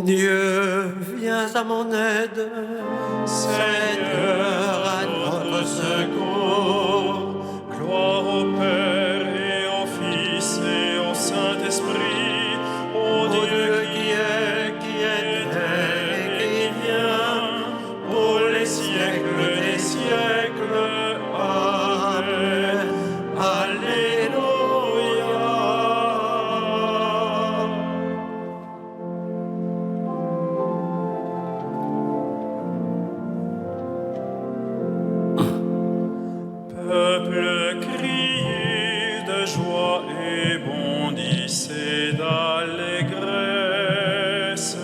Dieu, viens à mon aide. Seigneur, à notre secours. Gloire au Père et au Fils et au Saint-Esprit, au Dieu qui est, qui était et qui vient, pour les siècles des siècles. Amen. Alléluia. Peuple, criez de joie et bondissez d'allégresse.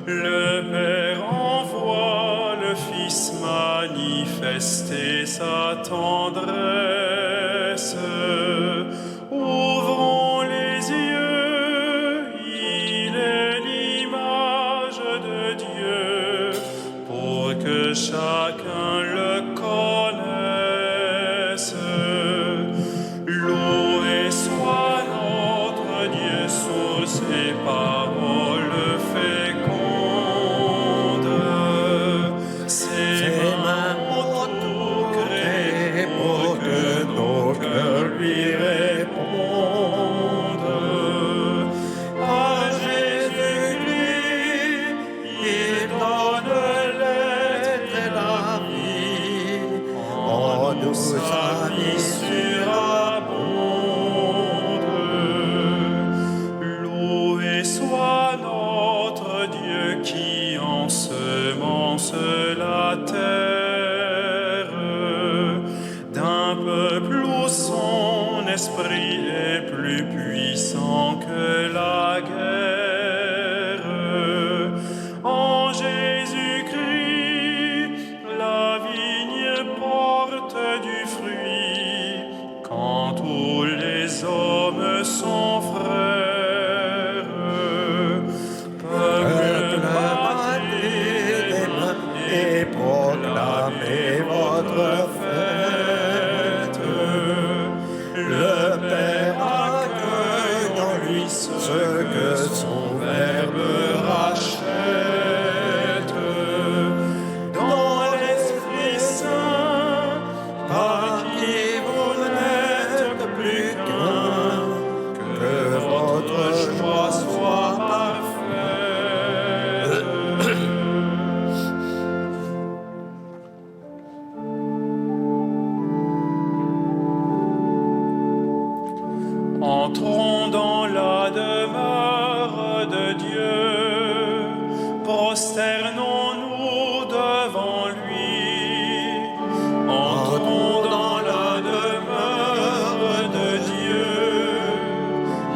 Le Père envoie le Fils manifester sa tendresse. Ouvrons les yeux, il est l'image de Dieu, pour que chacun le connaisse. Loué soit notre Dieu, source et parole féconde. Ses mains ont tout créé pour que nos cœurs lui répondent. Par Jésus-Christ, il donne l'aide et la vie. En nous sa vie surabonde. Loué soit notre Dieu qui ensemence la terre d'un peuple où son esprit est plus puissant que la guerre. En Jésus-Christ, la vigne porte du fruit quand tous les hommes sont frères. Peuple, battez des mains et proclamez votre fête. Le Père accueille en lui ce que son Verbe rachète. Dans l'Esprit Saint, par qui vous n'êtes plus qu'un, que votre joie soit parfaite. Entrons dans la demeure de Dieu, prosternons-nous devant lui. Entrons dans la demeure de Dieu,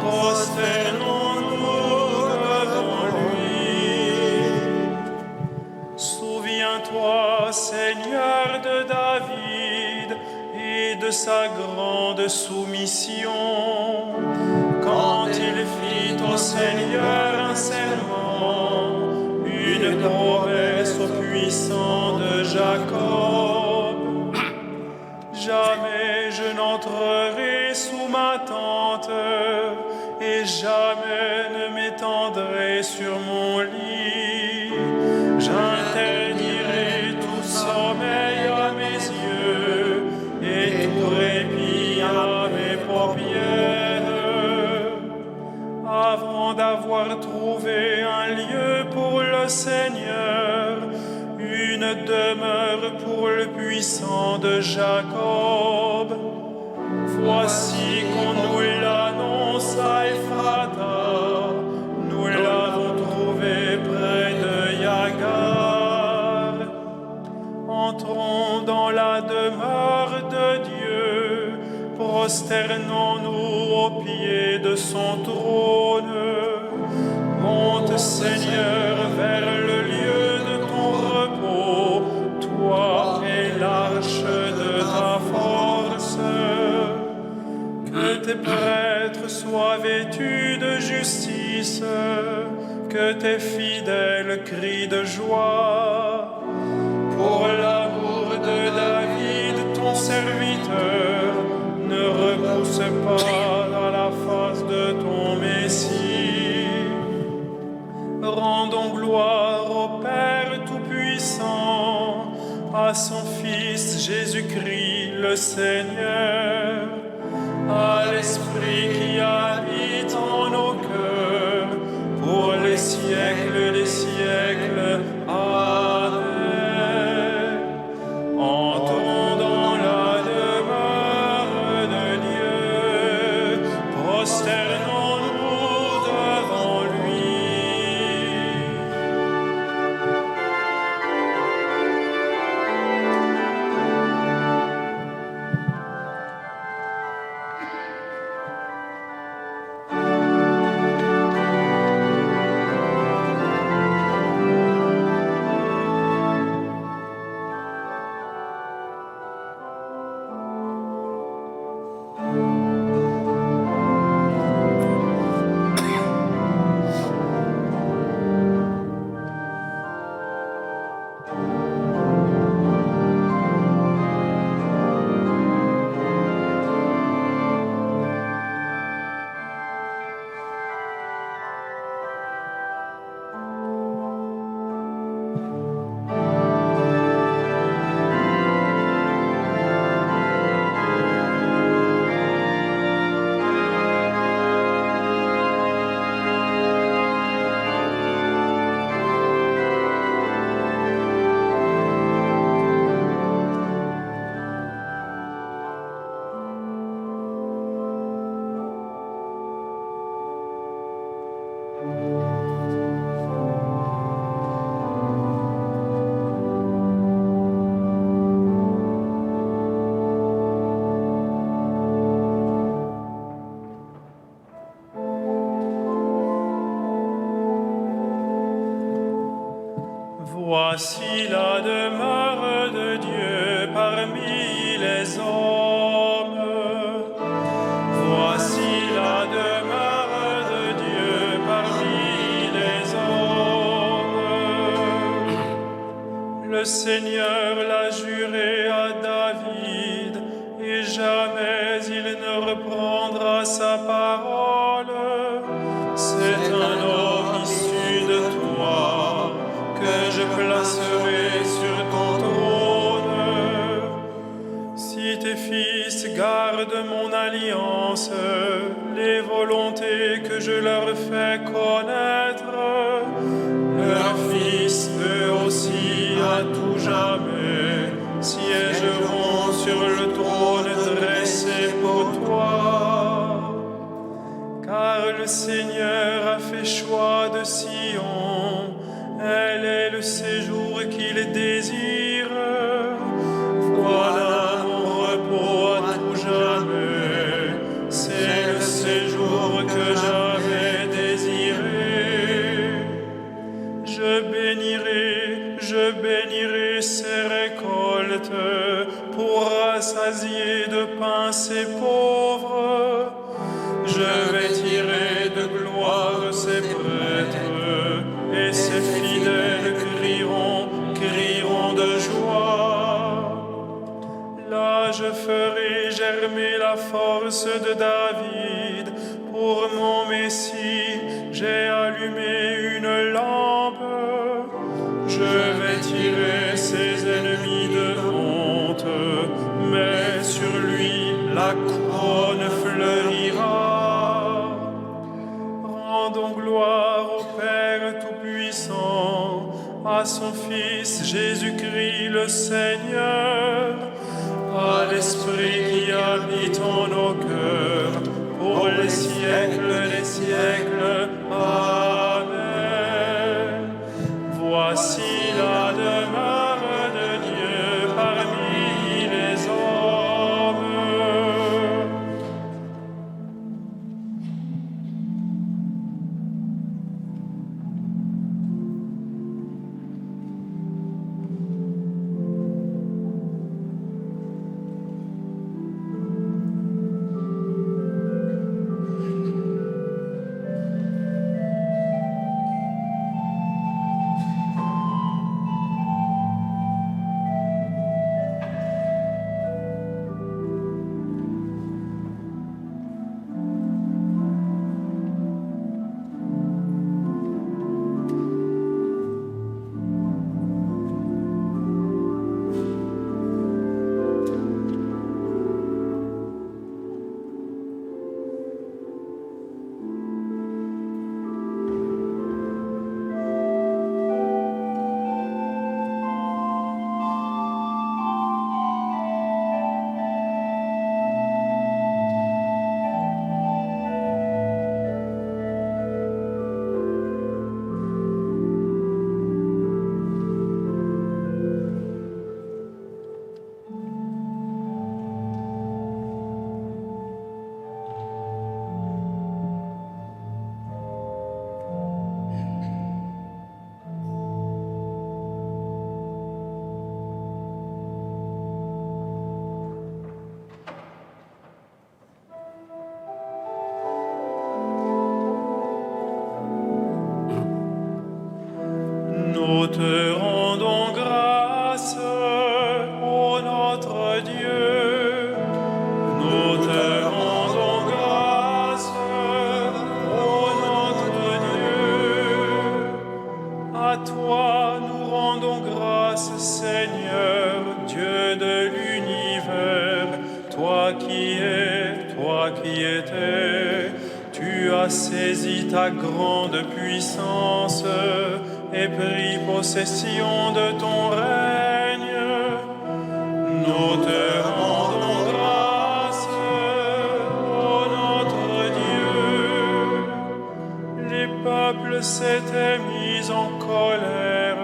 prosternons-nous devant lui. Souviens-toi, Seigneur, de David et de sa grande soumission, quand il fit au Seigneur un serment, une promesse au puissant de Jacob. Jamais je n'entrerai sous ma tente, et jamais ne m'étendrai sur mon lit. J'interdirai tout sommeil à mes yeux, et tout répit à mes paupières, avant d'avoir trouvé un lieu pour le Seigneur, une demeure pour le puissant de Jacob. Voici qu'on nous l'annonce à Ephrata, nous l'avons trouvé près de Yagar. Entrons dans la demeure de Dieu, prosternons-nous aux pieds de son trône. Monte, Seigneur, vers le lieu de ton repos, toi et l'arche de ta force. Que tes prêtres soient vêtus de justice, que tes fidèles crient de joie. Pour l'amour de David, ton serviteur, ne repousse pas à la face de ton Messie. Rendons gloire au Père Tout-Puissant, à son Fils Jésus-Christ le Seigneur, à l'Esprit qui habite en nos cœurs, pour les siècles des siècles. Amen. Entrons dans la demeure de Dieu, prosternons-nous devant lui. Voici la demeure de Dieu parmi les hommes. Voici la demeure de Dieu parmi les hommes. Le Seigneur l'a juré à David, et jamais il ne reprendra sa parole. C'est un homme issu de toi que je placerai sur ton trône. Si tes fils gardent mon alliance, les volontés que je leur fais connaître, leurs fils, eux aussi, à tout jamais, siégeront sur le trône dressé pour toi. Car le Seigneur a fait choix de Sion, elle est le séjour qu'il désire. Voilà mon repos à tout jamais, c'est le séjour que j'avais désiré. Je bénirai ses récoltes pour rassasier de pain ses pauvres. Je vais tirer de gloire ses prêtres, et ses fidèles crieront de joie. Là je ferai germer la force de David. Pour mon Messie, j'ai allumé une lampe. Je vais tirer ses ennemis de honte, mais sur lui la couronne fleurira. Rendons gloire au Père Tout-Puissant, à son Fils Jésus-Christ le Seigneur, à l'Esprit qui habite en nos cœurs, pour les siècles des siècles. Amen. Voici la demeure de Dieu parmi les hommes. Toi qui es, toi qui étais, tu as saisi ta grande puissance et pris possession de ton règne. Nous te rendons grâce, ô notre Dieu. Les peuples s'étaient mis en colère,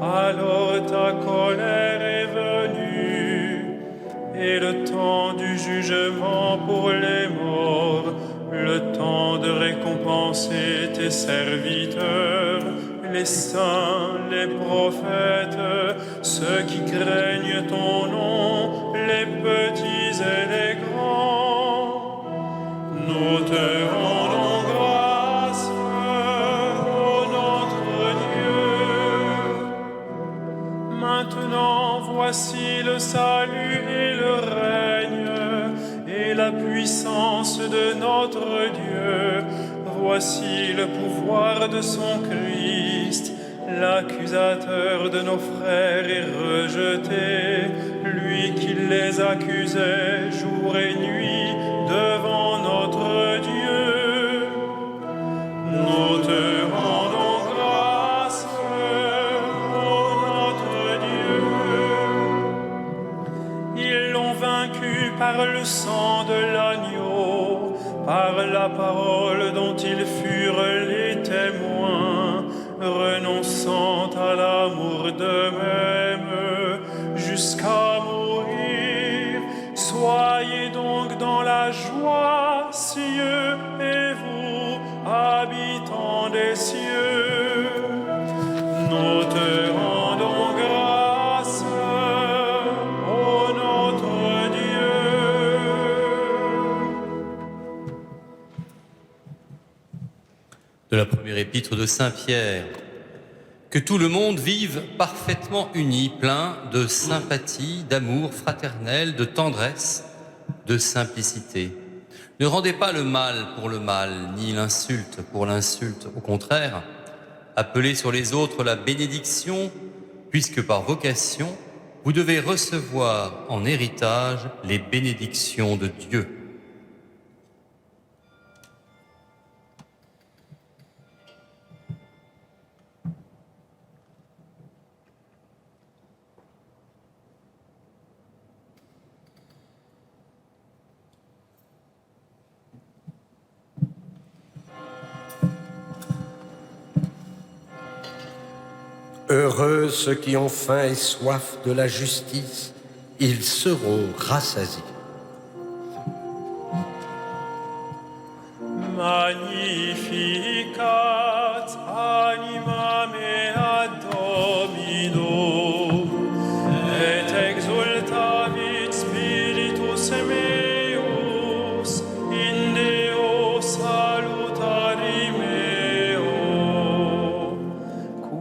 alors ta colère est venue, et le temps du jugement pour les morts, le temps de récompenser tes serviteurs, les saints, les prophètes, ceux qui craignent ton nom, les petits et les grands. Nous te rendons grâce, ô notre Dieu. Maintenant, voici le salut et le règne et la puissance de notre Dieu. Voici le pouvoir de son Christ. L'accusateur de nos frères est rejeté, lui qui les accusait jour et nuit devant notre Dieu. Nous te rendons grâce, ô notre Dieu. Ils l'ont vaincu par le sang de l'agneau, par la parole dont ils furent les témoins, renonçant à l'amour d'eux-mêmes jusqu'à mourir. Soyez donc dans la joie, cieux, et vous, habitants des cieux. Nous te rendons grâce, ô notre Dieu. De la première épître de Saint Pierre. Que tout le monde vive parfaitement uni, plein de sympathie, d'amour fraternel, de tendresse, de simplicité. Ne rendez pas le mal pour le mal, ni l'insulte pour l'insulte. Au contraire, appelez sur les autres la bénédiction, puisque par vocation, vous devez recevoir en héritage les bénédictions de Dieu. Heureux ceux qui ont faim et soif de la justice, ils seront rassasiés. Magnificat anima mea Domino, et exultavit spiritus meus in Deo salutari meo,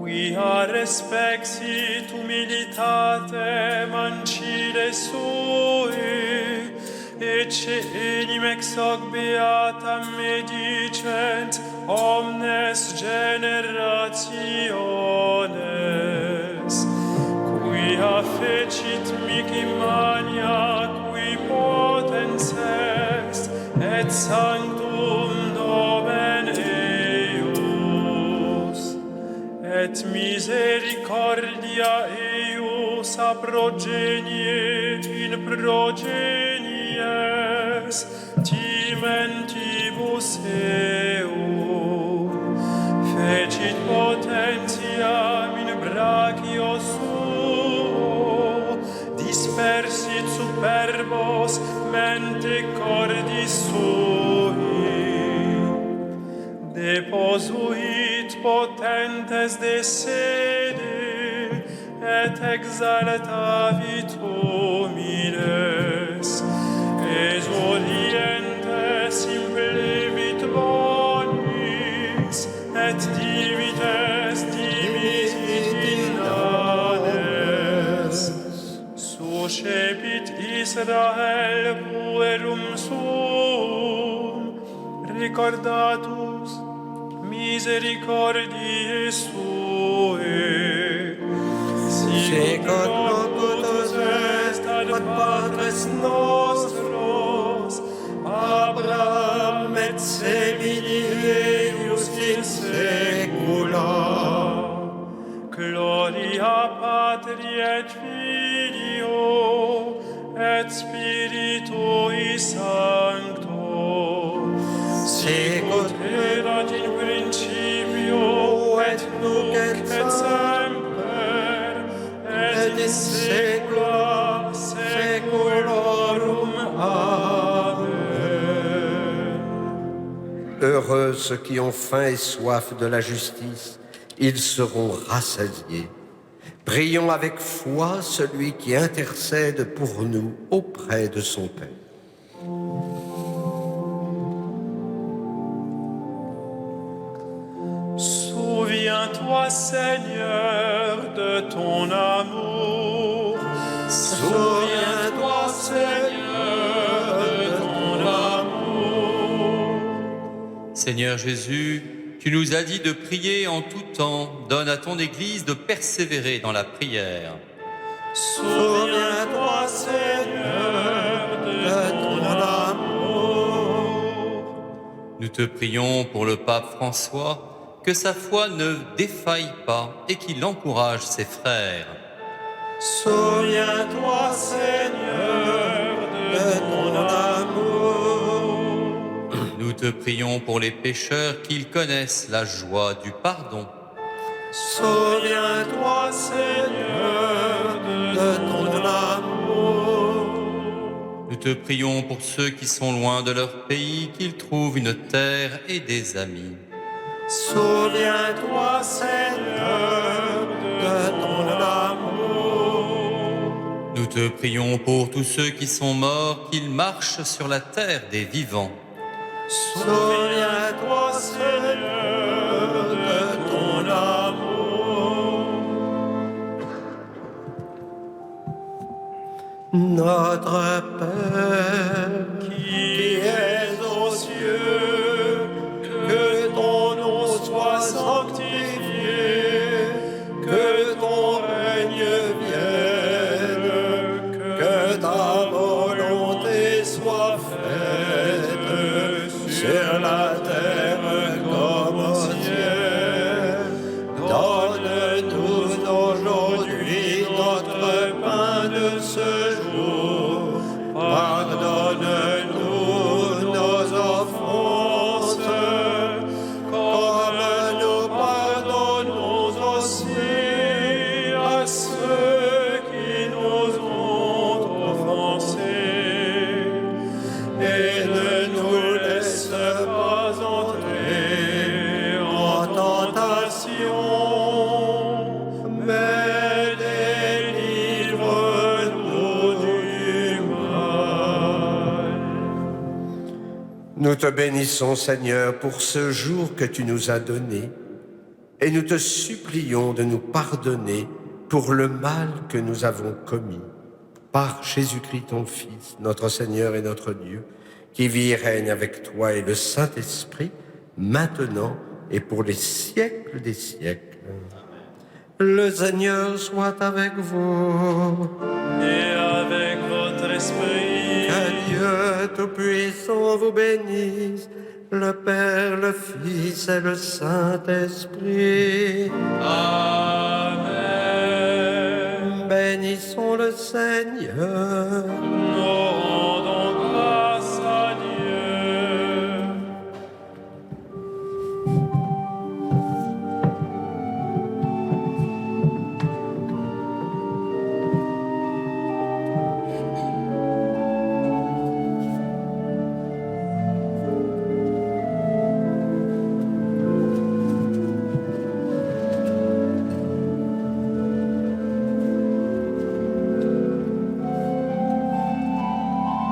quia respexit humilitate mancile sui, ecce enim ex hoc beatam me dicent omnes generationes, quia fecit mihi mania qui potens est, et sanctum nomen eius, et misericordia eius a progenie in progenies timentibus eum, fecit potentiam in brachio suo, dispersit superbos mente cordis sui, deposuit potentes de sede, et exaltavit humiles, exolientes implevit bonis, et dimites dimitit indanes. Suscepit Israel puerum suum, recordatus misericordiae suae. Sicut locutus est ad Patres nostros, Filio, et Spiritui Sancto, sicut erat in principio, et nunc et semper, et in saecula saeculorum. Amen. Heureux ceux qui ont faim et soif de la justice, ils seront rassasiés. Prions avec foi celui qui intercède pour nous auprès de son Père. Souviens-toi, Seigneur, de ton amour. Souviens-toi, Seigneur, de ton amour. Seigneur Jésus, tu nous as dit de prier en tout temps. Donne à ton Église de persévérer dans la prière. Souviens-toi, Seigneur, de ton amour. Nous te prions pour le pape François, que sa foi ne défaille pas et qu'il encourage ses frères. Souviens-toi, Seigneur, de ton amour. Nous te prions pour les pécheurs, qu'ils connaissent la joie du pardon. Souviens-toi, Seigneur, de ton amour. Nous te prions pour ceux qui sont loin de leur pays, qu'ils trouvent une terre et des amis. Souviens-toi, Seigneur, de ton amour. Nous te prions pour tous ceux qui sont morts, qu'ils marchent sur la terre des vivants. Souviens-toi, Seigneur, de ton amour. Notre Père, Qui es aux cieux, que ton nom soit sanctifié, que ton règne vienne, que ta volonté soit faite sur la terre comme au ciel. Donne-nous aujourd'hui notre pain de ce jour. Pardonne-nous nos offenses, comme nous pardonnons aussi à ceux qui nous ont offensés. Et ne nous laisse pas entrer en tentation, mais délivre-nous du mal. nous te bénissons, Seigneur, pour ce jour que tu nous as donné, et nous te supplions de nous pardonner pour le mal que nous avons commis. Par Jésus-Christ, ton Fils, notre Seigneur et notre Dieu, qui vit et règne avec toi et le Saint-Esprit, maintenant et pour les siècles des siècles. Le Seigneur soit avec vous. Et avec votre esprit, Que Dieu Tout-Puissant vous bénisse, le Père, le Fils et le Saint-Esprit. Amen. Bénissons le Seigneur. Nos